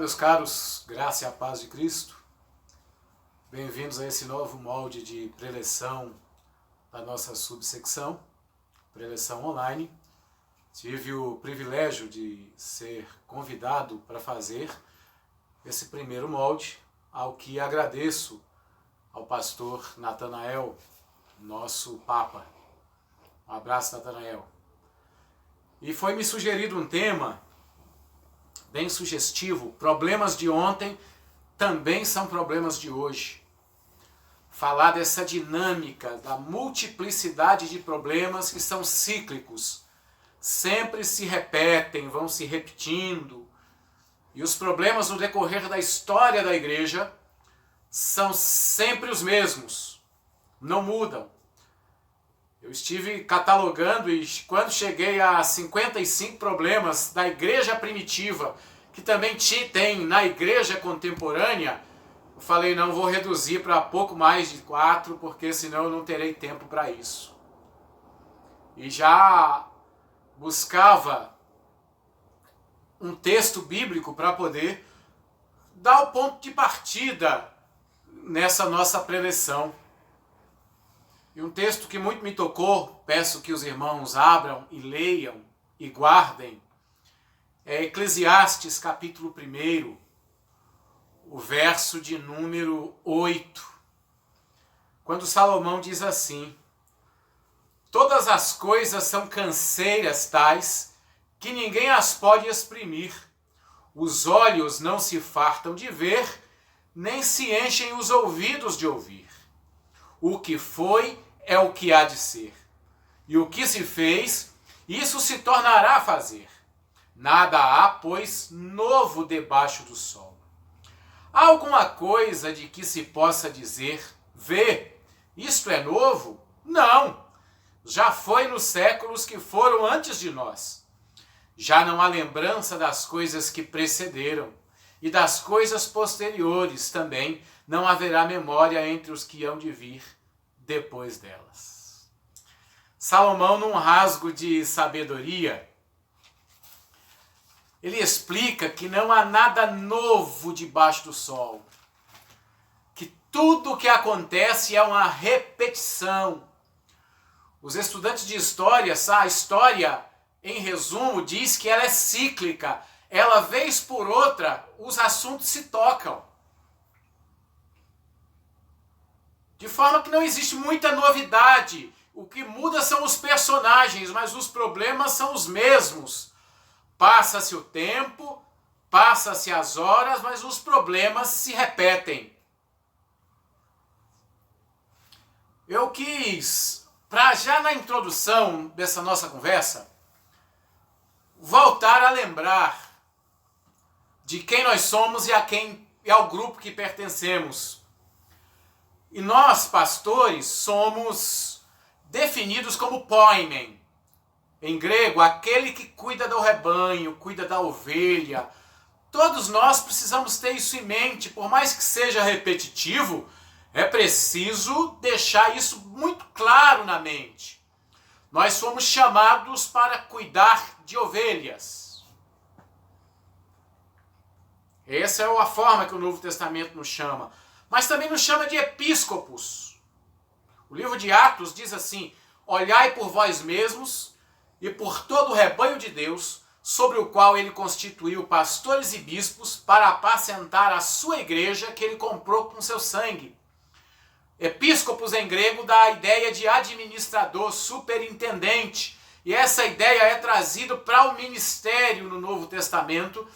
meus caros, graça e a paz de Cristo. Bem-vindos a esse novo molde de preleção da nossa subsecção, preleção online. Tive o privilégio de ser convidado para fazer esse primeiro molde, ao que agradeço ao pastor Natanael, nosso Papa. Um abraço, Natanael. E foi-me sugerido um tema bem sugestivo: problemas de ontem também são problemas de hoje. Falar dessa dinâmica, da multiplicidade de problemas que são cíclicos, sempre se repetem, vão se repetindo. E os problemas no decorrer da história da igreja são sempre os mesmos, não mudam. Eu estive catalogando e quando cheguei a 55 problemas da igreja primitiva, que também tem na igreja contemporânea, eu falei, não, vou reduzir para pouco mais de 4, porque senão eu não terei tempo para isso. E já buscava um texto bíblico para poder dar o ponto de partida nessa nossa preleção. E um texto que muito me tocou, peço que os irmãos abram e leiam e guardem, é Eclesiastes capítulo 1, o verso de número 8. Quando Salomão diz assim: todas as coisas são canseiras tais, que ninguém as pode exprimir. Os olhos não se fartam de ver, nem se enchem os ouvidos de ouvir. O que foi é o que há de ser. E o que se fez, isso se tornará a fazer. Nada há, pois, novo debaixo do sol. Há alguma coisa de que se possa dizer, vê, isto é novo? Não. Já foi nos séculos que foram antes de nós. Já não há lembrança das coisas que precederam, e das coisas posteriores também não haverá memória entre os que hão de vir depois delas. Salomão, num rasgo de sabedoria, ele explica que não há nada novo debaixo do sol, que tudo o que acontece é uma repetição. Os estudantes de história, a história, em resumo, diz que ela é cíclica. Ela, vez por outra, os assuntos se tocam. De forma que não existe muita novidade. O que muda são os personagens, mas os problemas são os mesmos. Passa-se o tempo, passa-se as horas, mas os problemas se repetem. Eu quis, para já na introdução dessa nossa conversa, voltar a lembrar de quem nós somos e ao grupo que pertencemos. E nós, pastores, somos definidos como poimen. Em grego, aquele que cuida do rebanho, cuida da ovelha. Todos nós precisamos ter isso em mente. Por mais que seja repetitivo, é preciso deixar isso muito claro na mente. Nós somos chamados para cuidar de ovelhas. Essa é a forma que o Novo Testamento nos chama. Mas também nos chama de episcopos. O livro de Atos diz assim: olhai por vós mesmos e por todo o rebanho de Deus, sobre o qual ele constituiu pastores e bispos para apacentar a sua igreja que ele comprou com seu sangue. Episcopos em grego dá a ideia de administrador, superintendente. E essa ideia é trazida para o ministério no Novo Testamento,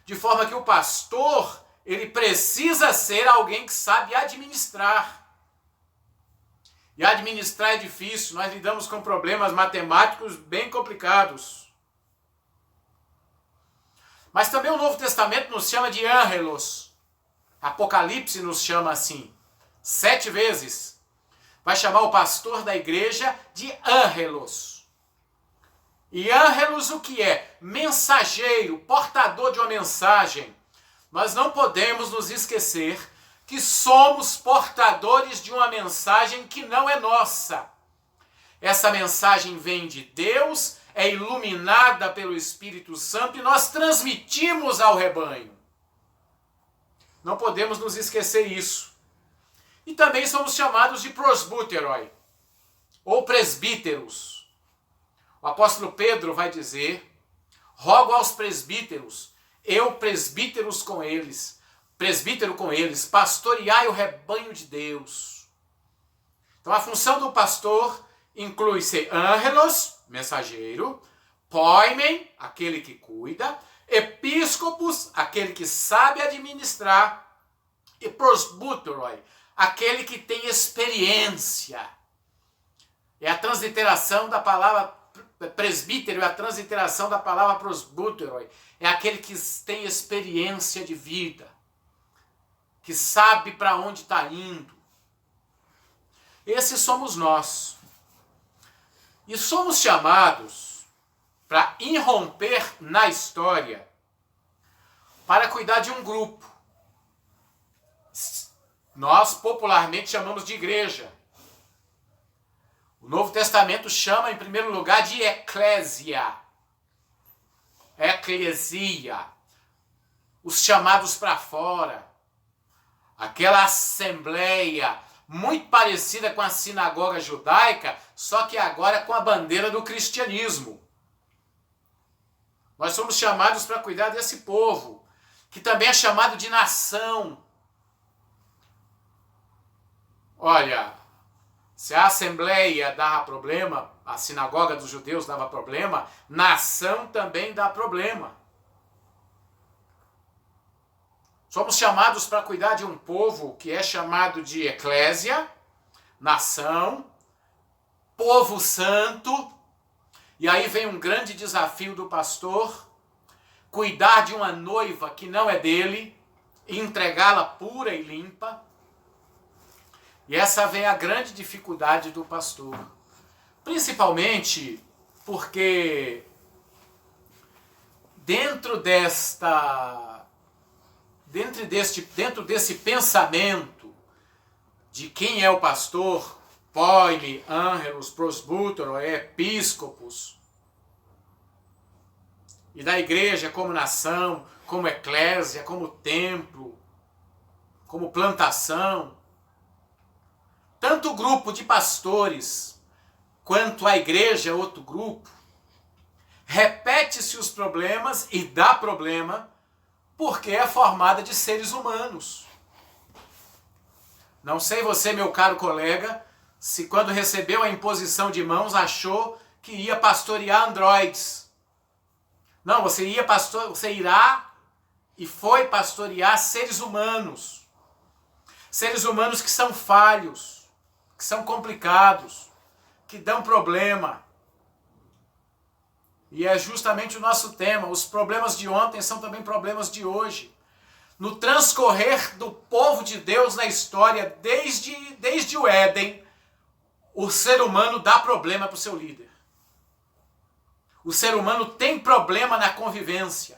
de forma que o pastor, ele precisa ser alguém que sabe administrar. E administrar é difícil, nós lidamos com problemas matemáticos bem complicados. Mas também o Novo Testamento nos chama de ângelos. Apocalipse nos chama assim, 7 vezes. Vai chamar o pastor da igreja de ângelos. E ângelos o que é? Mensageiro, portador de uma mensagem. Nós não podemos nos esquecer que somos portadores de uma mensagem que não é nossa. Essa mensagem vem de Deus, é iluminada pelo Espírito Santo e nós transmitimos ao rebanho. Não podemos nos esquecer isso. E também somos chamados de prosbuteroi, ou presbíteros. O apóstolo Pedro vai dizer: rogo aos presbíteros, eu presbítero com eles, pastoreai o rebanho de Deus. Então a função do pastor inclui ser ângelos, mensageiro, poimen, aquele que cuida, episcopos, aquele que sabe administrar, e prosbuteroi, aquele que tem experiência. É a transliteração da palavra presbítero, é a transliteração da palavra prosbuteroi. É aquele que tem experiência de vida, que sabe para onde está indo. Esses somos nós. E somos chamados para irromper na história, para cuidar de um grupo. Nós popularmente chamamos de igreja. O Novo Testamento chama, em primeiro lugar, de eclésia. Eclesia. Os chamados para fora. Aquela assembleia muito parecida com a sinagoga judaica, só que agora com a bandeira do cristianismo. Nós somos chamados para cuidar desse povo, que também é chamado de nação. Olha, se a assembleia dava problema, a sinagoga dos judeus dava problema, nação também dá problema. Somos chamados para cuidar de um povo que é chamado de eclésia, nação, povo santo. E aí vem um grande desafio do pastor: cuidar de uma noiva que não é dele e entregá-la pura e limpa. E essa vem a grande dificuldade do pastor. Principalmente porque dentro desse pensamento de quem é o pastor, poime, ângelos, prosbútero, episcopos, e da igreja como nação, como eclésia, como templo, como plantação, tanto o grupo de pastores quanto a igreja, outro grupo, repete-se os problemas e dá problema, porque é formada de seres humanos. Não sei você, meu caro colega, se quando recebeu a imposição de mãos achou que ia pastorear androides. Não, você irá e foi pastorear seres humanos. Seres humanos que são falhos, que são complicados, que dão problema. E é justamente o nosso tema. Os problemas de ontem são também problemas de hoje. No transcorrer do povo de Deus na história, desde o Éden, o ser humano dá problema para o seu líder. O ser humano tem problema na convivência.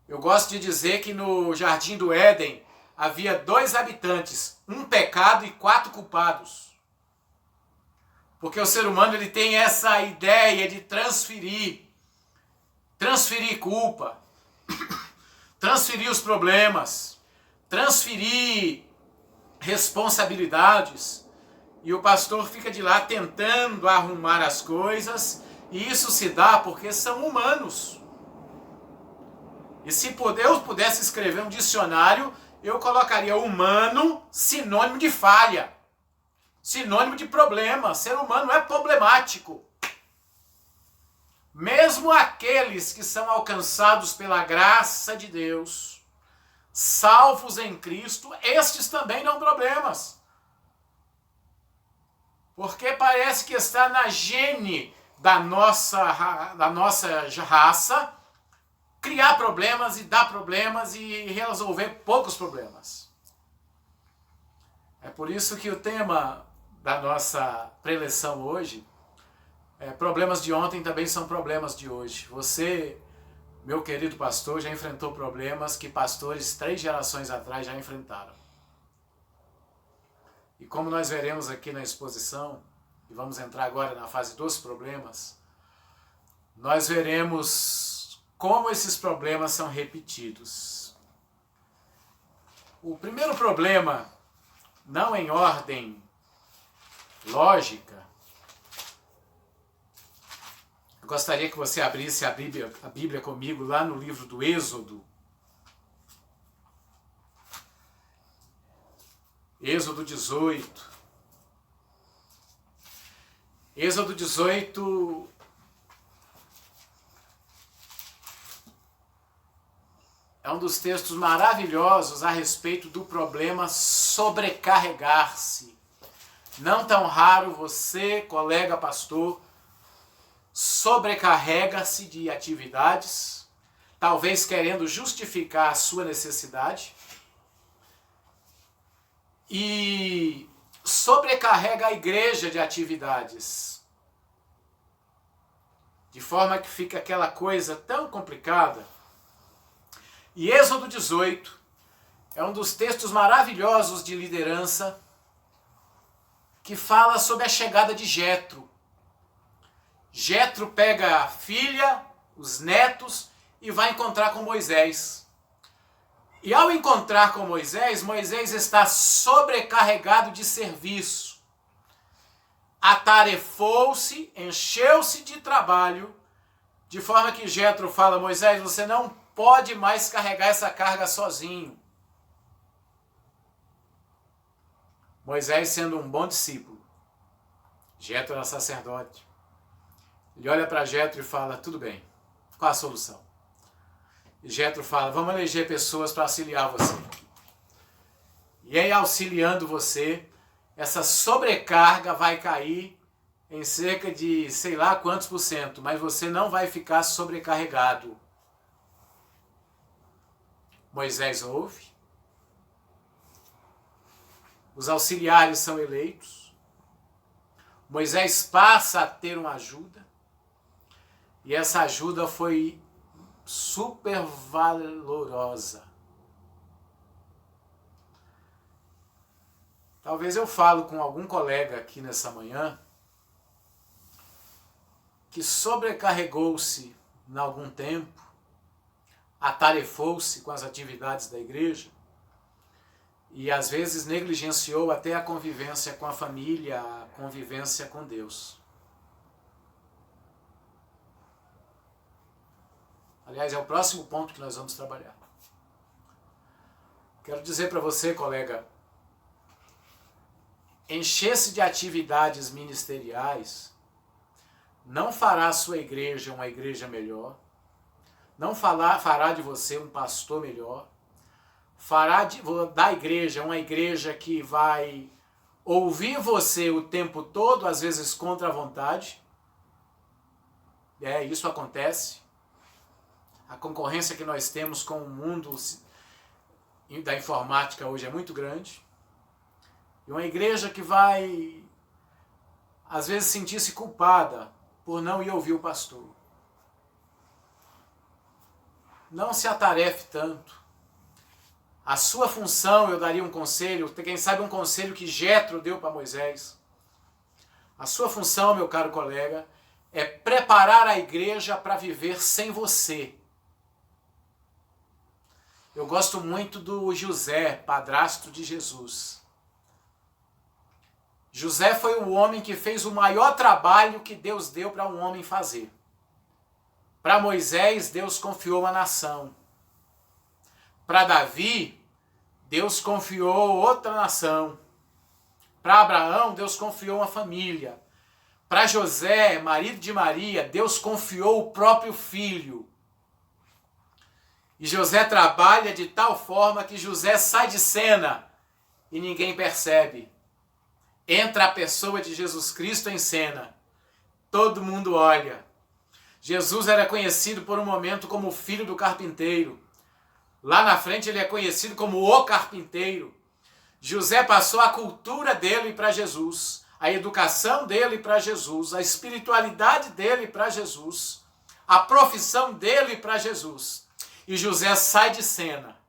Eu gosto de dizer que no Jardim do Éden havia 2 habitantes, 1 pecado e 4 culpados. Porque o ser humano ele tem essa ideia de transferir culpa, transferir os problemas, transferir responsabilidades. E o pastor fica de lá tentando arrumar as coisas, e isso se dá porque são humanos. E se eu pudesse escrever um dicionário, eu colocaria humano sinônimo de falha. Sinônimo de problema. Ser humano é problemático. Mesmo aqueles que são alcançados pela graça de Deus, salvos em Cristo, estes também dão problemas. Porque parece que está na gene da nossa raça criar problemas e dar problemas e resolver poucos problemas. É por isso que o tema da nossa preleção hoje problemas de ontem também são problemas de hoje. Você, meu querido pastor, já enfrentou problemas que pastores 3 gerações atrás já enfrentaram. E como nós veremos aqui na exposição, e vamos entrar agora na fase dos problemas, nós veremos como esses problemas são repetidos. O primeiro problema, não em ordem lógica, eu gostaria que você abrisse a Bíblia comigo lá no livro do Êxodo. Êxodo 18. Êxodo 18 é um dos textos maravilhosos a respeito do problema sobrecarregar-se. Não tão raro você, colega pastor, sobrecarrega-se de atividades, talvez querendo justificar a sua necessidade, e sobrecarrega a igreja de atividades, de forma que fica aquela coisa tão complicada. E Êxodo 18 é um dos textos maravilhosos de liderança que fala sobre a chegada de Jetro. Jetro pega a filha, os netos e vai encontrar com Moisés. E ao encontrar com Moisés, Moisés está sobrecarregado de serviço. Atarefou-se, encheu-se de trabalho, de forma que Jetro fala: Moisés, você não pode mais carregar essa carga sozinho. Moisés, sendo um bom discípulo, Jetro era sacerdote, ele olha para Jetro e fala: tudo bem, qual a solução? E Jetro fala: vamos eleger pessoas para auxiliar você. E aí, auxiliando você, essa sobrecarga vai cair em cerca de sei lá quantos %, mas você não vai ficar sobrecarregado. Moisés ouve, os auxiliares são eleitos, Moisés passa a ter uma ajuda, e essa ajuda foi super valorosa. Talvez eu falo com algum colega aqui nessa manhã que sobrecarregou-se em algum tempo, atarefou-se com as atividades da igreja e às vezes negligenciou até a convivência com a família, a convivência com Deus. Aliás, é o próximo ponto que nós vamos trabalhar. Quero dizer para você, colega, encher-se de atividades ministeriais não fará a sua igreja uma igreja melhor, não fará de você um pastor melhor, fará da igreja uma igreja que vai ouvir você o tempo todo, às vezes contra a vontade. Isso acontece. A concorrência que nós temos com o mundo da informática hoje é muito grande. E uma igreja que vai, às vezes, sentir-se culpada por não ir ouvir o pastor. Não se atarefe tanto. A sua função, eu daria um conselho, quem sabe um conselho que Jetro deu para Moisés. A sua função, meu caro colega, é preparar a igreja para viver sem você. Eu gosto muito do José, padrasto de Jesus. José foi o homem que fez o maior trabalho que Deus deu para um homem fazer. Para Moisés, Deus confiou uma nação. Para Davi, Deus confiou outra nação. Para Abraão, Deus confiou uma família. Para José, marido de Maria, Deus confiou o próprio filho. E José trabalha de tal forma que José sai de cena e ninguém percebe. Entra a pessoa de Jesus Cristo em cena. Todo mundo olha. Jesus era conhecido por um momento como o filho do carpinteiro. Lá na frente ele é conhecido como o carpinteiro. José passou a cultura dele para Jesus, a educação dele para Jesus, a espiritualidade dele para Jesus, a profissão dele para Jesus. E José sai de cena.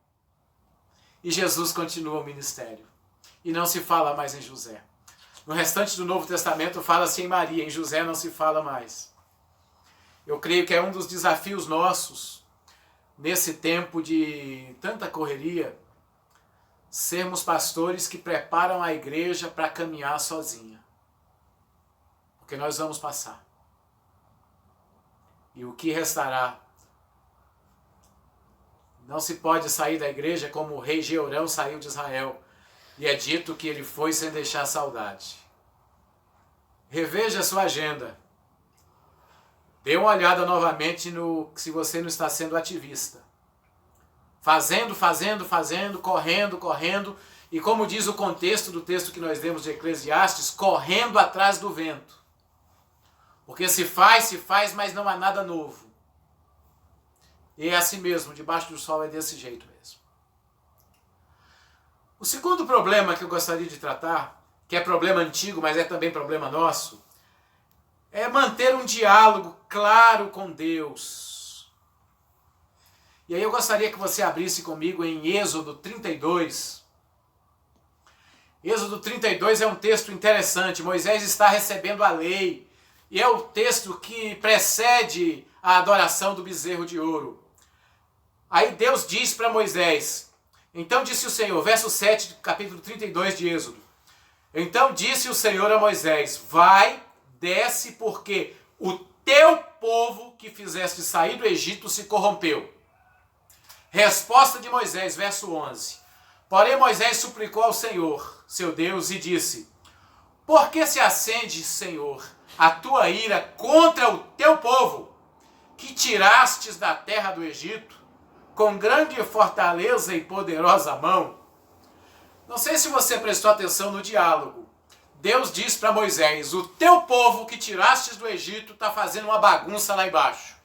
E Jesus continua o ministério. E não se fala mais em José. No restante do Novo Testamento fala-se em Maria, em José não se fala mais. Eu creio que é um dos desafios nossos, nesse tempo de tanta correria, sermos pastores que preparam a igreja para caminhar sozinha. Porque nós vamos passar. E o que restará? Não se pode sair da igreja como o rei Jeorão saiu de Israel. E é dito que ele foi sem deixar saudade. Reveja a sua agenda. Dê uma olhada novamente se você não está sendo ativista. Fazendo, correndo. E como diz o contexto do texto que nós lemos de Eclesiastes, correndo atrás do vento. Porque se faz, mas não há nada novo. E é assim mesmo, debaixo do sol é desse jeito mesmo. O segundo problema que eu gostaria de tratar, que é problema antigo, mas é também problema nosso, é manter um diálogo claro com Deus. E aí eu gostaria que você abrisse comigo em Êxodo 32. Êxodo 32 é um texto interessante. Moisés está recebendo a lei. E é o texto que precede a adoração do bezerro de ouro. Aí Deus diz para Moisés, então disse o Senhor, verso 7 do capítulo 32 de Êxodo. Então disse o Senhor a Moisés, vai, desce, porque o teu povo que fizeste sair do Egito se corrompeu. Resposta de Moisés, verso 11. Porém Moisés suplicou ao Senhor, seu Deus, e disse, por que se acende, Senhor, a tua ira contra o teu povo, que tirastes da terra do Egito, com grande fortaleza e poderosa mão? Não sei se você prestou atenção no diálogo. Deus diz para Moisés, o teu povo que tirastes do Egito está fazendo uma bagunça lá embaixo.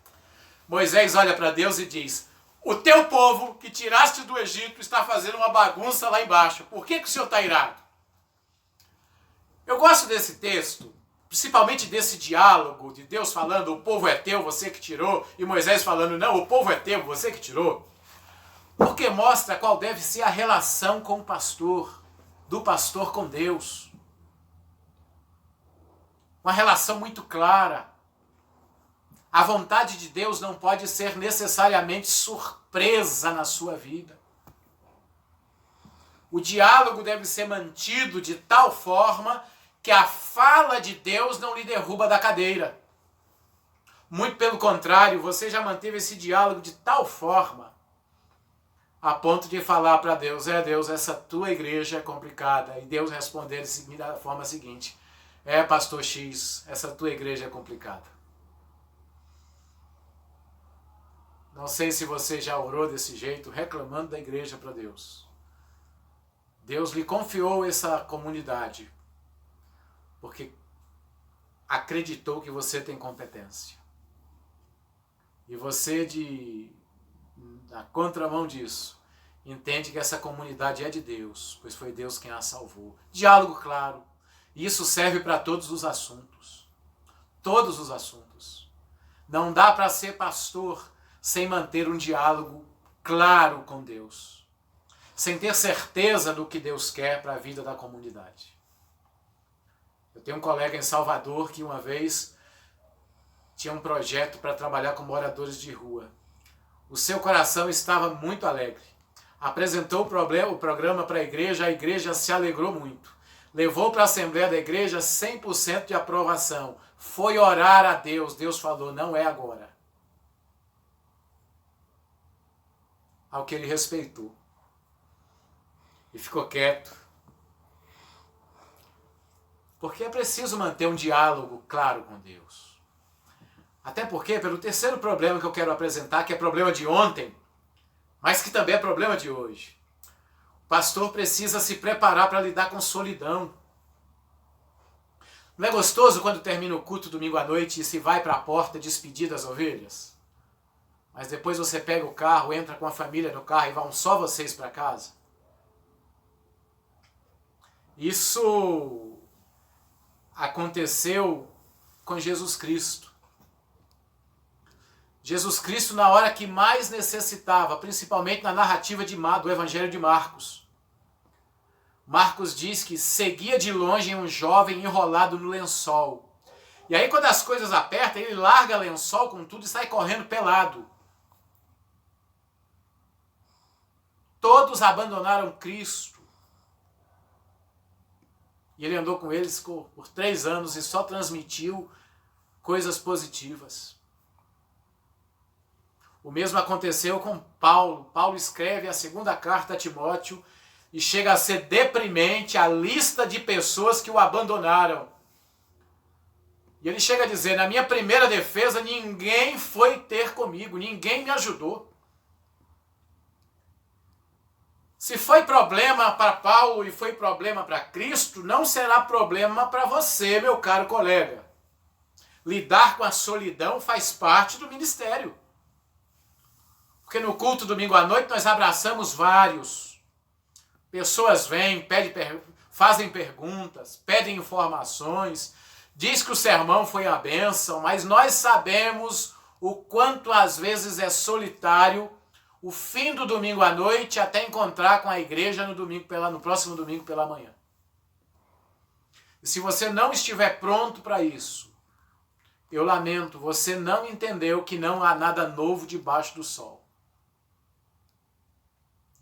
Moisés olha para Deus e diz, o teu povo que tiraste do Egito está fazendo uma bagunça lá embaixo. Por que o Senhor está irado? Eu gosto desse texto, principalmente desse diálogo de Deus falando, o povo é teu, você que tirou, e Moisés falando, não, o povo é teu, você que tirou. Porque mostra qual deve ser a relação com o pastor, do pastor com Deus. Uma relação muito clara. A vontade de Deus não pode ser necessariamente surpresa na sua vida. O diálogo deve ser mantido de tal forma que a fala de Deus não lhe derruba da cadeira. Muito pelo contrário, você já manteve esse diálogo de tal forma a ponto de falar para Deus, Deus, essa tua igreja é complicada. E Deus responder da forma seguinte, pastor X, essa tua igreja é complicada. Não sei se você já orou desse jeito, reclamando da igreja para Deus. Deus lhe confiou essa comunidade, porque acreditou que você tem competência. E você, na contramão disso, entende que essa comunidade é de Deus, pois foi Deus quem a salvou. Diálogo claro. E isso serve para todos os assuntos. Todos os assuntos. Não dá para ser pastor sem manter um diálogo claro com Deus. Sem ter certeza do que Deus quer para a vida da comunidade. Eu tenho um colega em Salvador que uma vez tinha um projeto para trabalhar com moradores de rua. O seu coração estava muito alegre. Apresentou o programa para a igreja se alegrou muito. Levou para a Assembleia da Igreja 100% de aprovação. Foi orar a Deus. Deus falou, não é agora. Ao que ele respeitou. E ficou quieto. Porque é preciso manter um diálogo claro com Deus. Até porque, pelo terceiro problema que eu quero apresentar, que é problema de ontem, mas que também é problema de hoje. O pastor precisa se preparar para lidar com solidão. Não é gostoso quando termina o culto domingo à noite e se vai para a porta despedir das ovelhas? Mas depois você pega o carro, entra com a família no carro e vão só vocês para casa? Isso aconteceu com Jesus Cristo. Jesus Cristo, na hora que mais necessitava, principalmente na narrativa do Evangelho de Marcos. Marcos diz que seguia de longe um jovem enrolado no lençol. E aí quando as coisas apertam, ele larga o lençol com tudo e sai correndo pelado. Todos abandonaram Cristo. E ele andou com eles por 3 anos e só transmitiu coisas positivas. O mesmo aconteceu com Paulo. Paulo escreve a 2ª carta a Timóteo e chega a ser deprimente a lista de pessoas que o abandonaram. E ele chega a dizer, na minha primeira defesa, ninguém foi ter comigo, ninguém me ajudou. Se foi problema para Paulo e foi problema para Cristo, não será problema para você, meu caro colega. Lidar com a solidão faz parte do ministério. Porque no culto domingo à noite nós abraçamos vários. Pessoas vêm, fazem perguntas, pedem informações, diz que o sermão foi a bênção, mas nós sabemos o quanto às vezes é solitário o fim do domingo à noite até encontrar com a igreja no próximo domingo pela manhã. E se você não estiver pronto para isso, eu lamento, você não entendeu que não há nada novo debaixo do sol.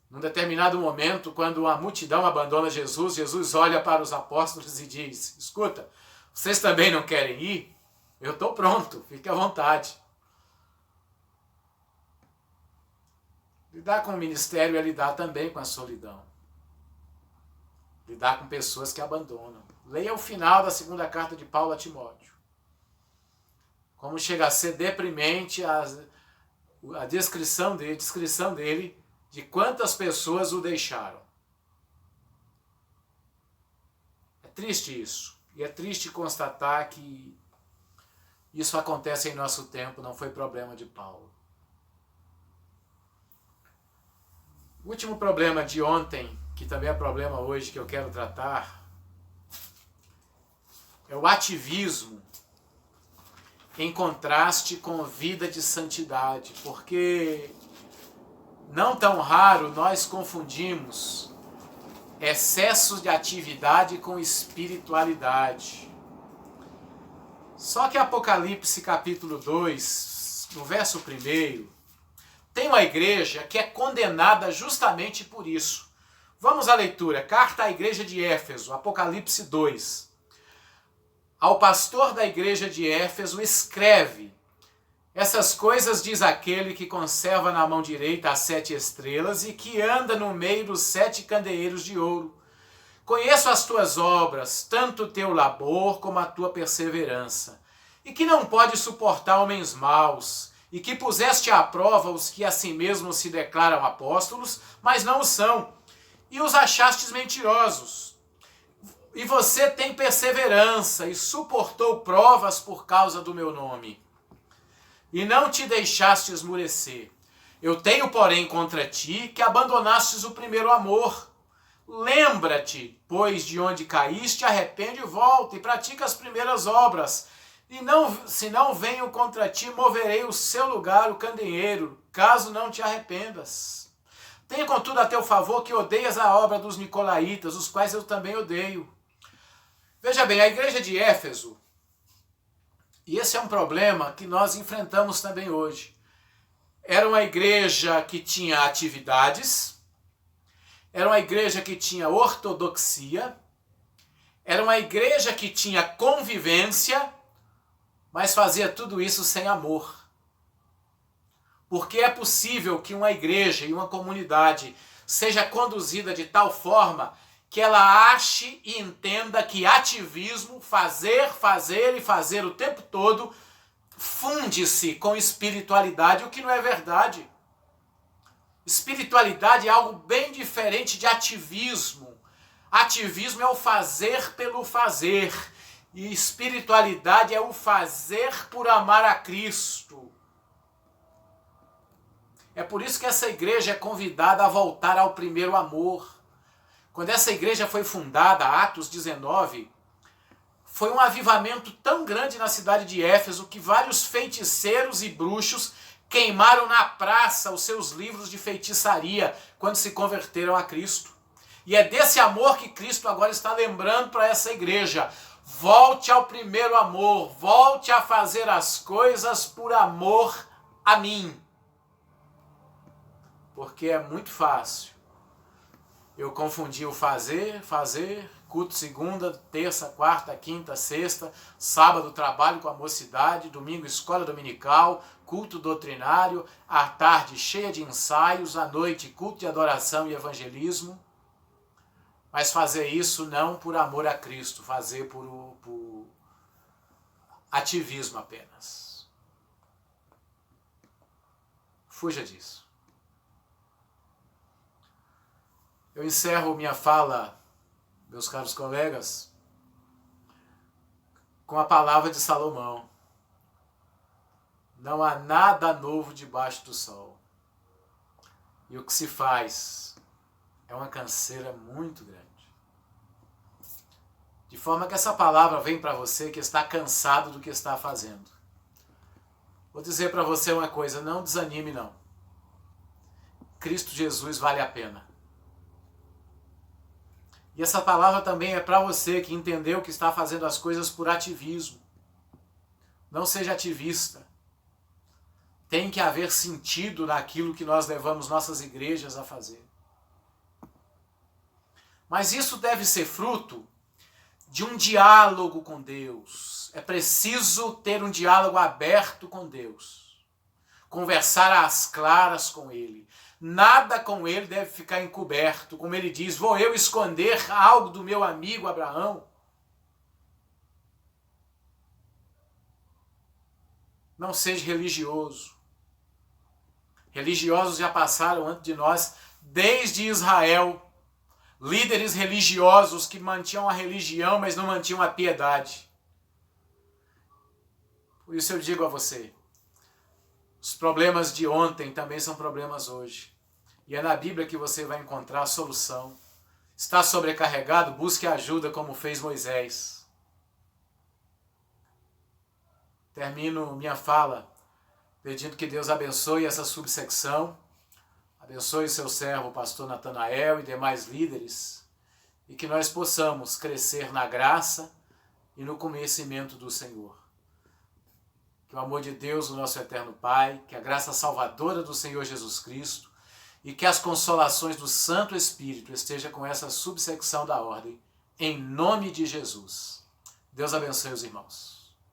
Num determinado momento, quando a multidão abandona Jesus, Jesus olha para os apóstolos e diz, escuta, vocês também não querem ir? Eu estou pronto, fique à vontade. Lidar com o ministério é lidar também com a solidão. Lidar com pessoas que abandonam. Leia o final da 2ª carta de Paulo a Timóteo. Como chega a ser deprimente a descrição dele de quantas pessoas o deixaram. É triste isso. E é triste constatar que isso acontece em nosso tempo, não foi problema de Paulo. O último problema de ontem, que também é problema hoje que eu quero tratar, é o ativismo em contraste com vida de santidade, porque não tão raro nós confundimos excesso de atividade com espiritualidade. Só que Apocalipse capítulo 2, no verso 1, tem uma igreja que é condenada justamente por isso. Vamos à leitura. Carta à igreja de Éfeso, Apocalipse 2. Ao pastor da igreja de Éfeso escreve: essas coisas diz aquele que conserva na mão direita as 7 estrelas e que anda no meio dos 7 candeeiros de ouro. Conheço as tuas obras, tanto o teu labor como a tua perseverança, e que não pode suportar homens maus, e que puseste à prova os que a si mesmos se declaram apóstolos, mas não o são, e os achastes mentirosos. E você tem perseverança e suportou provas por causa do meu nome, e não te deixaste esmurecer. Eu tenho, porém, contra ti que abandonastes o primeiro amor. Lembra-te, pois, de onde caíste, arrepende e volta, e pratica as primeiras obras. E se não venho contra ti, moverei o seu lugar, o candeeiro, caso não te arrependas. Tenha, contudo, a teu favor que odeias a obra dos nicolaítas, os quais eu também odeio. Veja bem, a igreja de Éfeso, e esse é um problema que nós enfrentamos também hoje, era uma igreja que tinha atividades, era uma igreja que tinha ortodoxia, era uma igreja que tinha convivência, mas fazia tudo isso sem amor. Porque é possível que uma igreja e uma comunidade seja conduzida de tal forma que ela ache e entenda que ativismo, fazer o tempo todo, funde-se com espiritualidade, o que não é verdade. Espiritualidade é algo bem diferente de ativismo. Ativismo é o fazer pelo fazer. E espiritualidade é o fazer por amar a Cristo. É por isso que essa igreja é convidada a voltar ao primeiro amor. Quando essa igreja foi fundada, Atos 19, foi um avivamento tão grande na cidade de Éfeso que vários feiticeiros e bruxos queimaram na praça os seus livros de feitiçaria quando se converteram a Cristo. E é desse amor que Cristo agora está lembrando para essa igreja. Volte ao primeiro amor, volte a fazer as coisas por amor a mim. Porque é muito fácil eu confundi o fazer, culto segunda, terça, quarta, quinta, sexta, sábado trabalho com a mocidade, domingo escola dominical, culto doutrinário, à tarde cheia de ensaios, à noite culto de adoração e evangelismo. Mas fazer isso não por amor a Cristo, fazer por ativismo apenas. Fuja disso. Eu encerro minha fala, meus caros colegas, com a palavra de Salomão. Não há nada novo debaixo do sol. E o que se faz é uma canseira muito grande. De forma que essa palavra vem para você que está cansado do que está fazendo. Vou dizer para você uma coisa, não desanime não. Cristo Jesus vale a pena. E essa palavra também é para você que entendeu que está fazendo as coisas por ativismo. Não seja ativista. Tem que haver sentido naquilo que nós levamos nossas igrejas a fazer. Mas isso deve ser fruto de um diálogo com Deus. É preciso ter um diálogo aberto com Deus. Conversar às claras com Ele. Nada com ele deve ficar encoberto. Como ele diz, vou eu esconder algo do meu amigo Abraão? Não seja religioso. Religiosos já passaram antes de nós, desde Israel. Líderes religiosos que mantinham a religião, mas não mantinham a piedade. Por isso eu digo a você, os problemas de ontem também são problemas hoje. E é na Bíblia que você vai encontrar a solução. Está sobrecarregado? Busque ajuda como fez Moisés. Termino minha fala pedindo que Deus abençoe essa subsecção, abençoe seu servo, o pastor Natanael e demais líderes, e que nós possamos crescer na graça e no conhecimento do Senhor. Que o amor de Deus, o nosso eterno Pai, que a graça salvadora do Senhor Jesus Cristo e que as consolações do Santo Espírito esteja com essa subsecção da ordem, em nome de Jesus. Deus abençoe os irmãos.